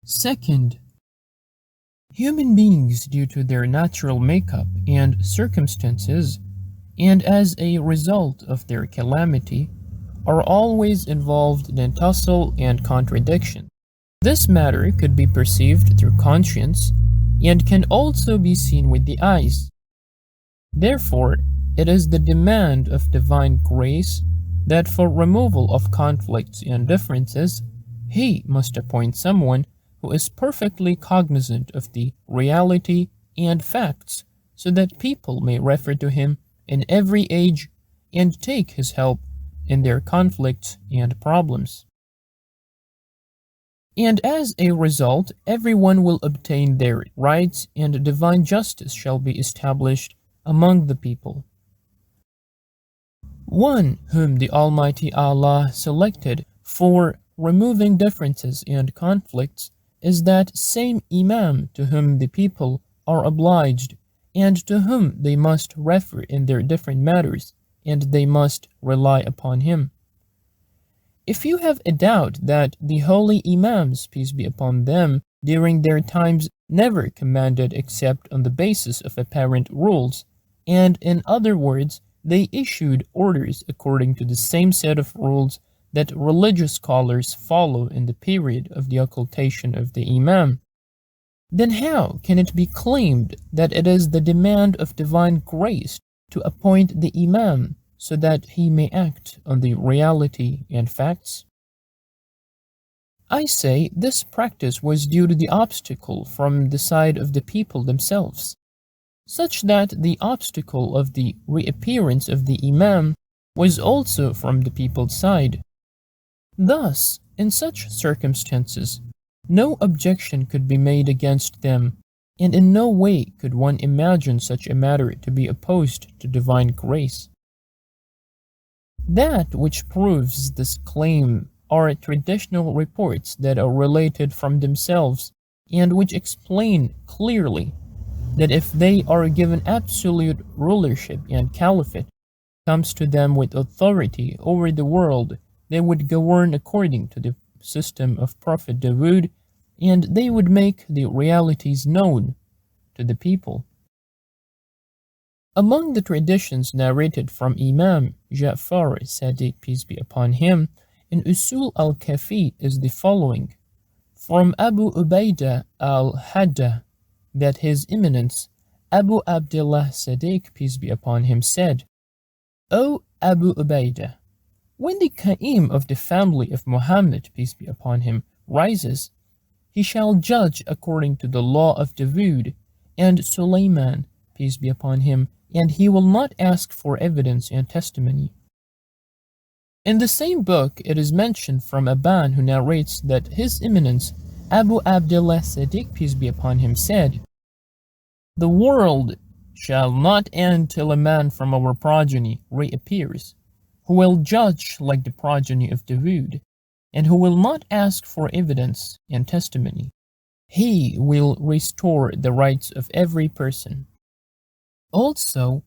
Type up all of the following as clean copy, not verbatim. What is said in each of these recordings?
Second, human beings, due to their natural makeup and circumstances, and as a result of their calamity, are always involved in tussle and contradiction. This matter could be perceived through conscience and can also be seen with the eyes. Therefore, it is the demand of divine grace that for removal of conflicts and differences, He must appoint someone who is perfectly cognizant of the reality and facts, so that people may refer to Him in every age and take His help in their conflicts and problems. And as a result, everyone will obtain their rights, and divine justice shall be established among the people. One whom the Almighty Allah selected for removing differences and conflicts is that same Imam to whom the people are obliged and to whom they must refer in their different matters, and they must rely upon him. If you have a doubt that the holy Imams, peace be upon them, during their times never commanded except on the basis of apparent rules, and in other words, they issued orders according to the same set of rules that religious scholars follow in the period of the occultation of the Imam, then how can it be claimed that it is the demand of divine grace to appoint the Imam so that he may act on the reality and facts? I say this practice was due to the obstacle from the side of the people themselves, such that the obstacle of the reappearance of the Imam was also from the people's side. Thus, in such circumstances, no objection could be made against them, and in no way could one imagine such a matter to be opposed to divine grace. That which proves this claim are traditional reports that are related from themselves, and which explain clearly that if they are given absolute rulership and caliphate comes to them with authority over the world, they would govern according to the system of Prophet Dawood, and they would make the realities known to the people. Among the traditions narrated from Imam Ja'far Sadiq, peace be upon him, in Usul al-Kafi is the following: from Abu Ubaidah al-Hadda, that His Eminence Abu Abdullah Sadiq, peace be upon him, said, O Abu Ubaidah, when the Qaim of the family of Muhammad, peace be upon him, rises, he shall judge according to the law of Dawood and Sulaiman, peace be upon him, and he will not ask for evidence and testimony. In the same book, it is mentioned from Aban, who narrates that His Eminence Abu Abdullah Sadiq, peace be upon him, said, the world shall not end till a man from our progeny reappears, who will judge like the progeny of Dawood, and who will not ask for evidence and testimony. He will restore the rights of every person. Also,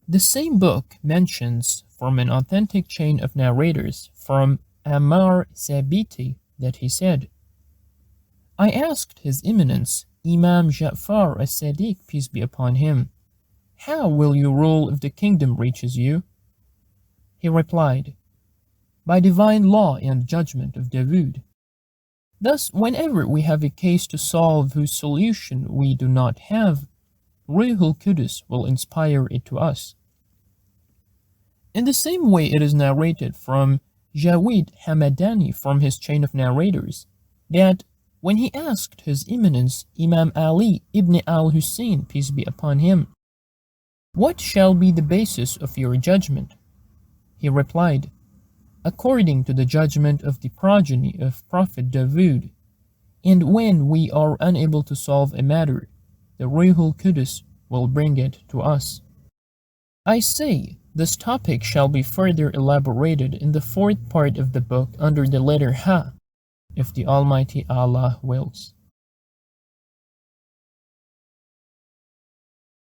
the same book mentions from an authentic chain of narrators from Ammar Sabiti that he said, I asked His Eminence Imam Ja'far as-Sadiq, peace be upon him, how will you rule if the kingdom reaches you? He replied, by divine law and judgment of Dawood. Thus, whenever we have a case to solve whose solution we do not have, Ruhul Qudus will inspire it to us. In the same way, it is narrated from Jawid Hamadani from his chain of narrators that when he asked His Eminence Imam Ali ibn al-Hussein, peace be upon him, what shall be the basis of your judgment? He replied, according to the judgment of the progeny of Prophet Dawood, and when we are unable to solve a matter, the Ruhul Qudus will bring it to us. I say, this topic shall be further elaborated in the fourth part of the book under the letter Ha, if the Almighty Allah wills.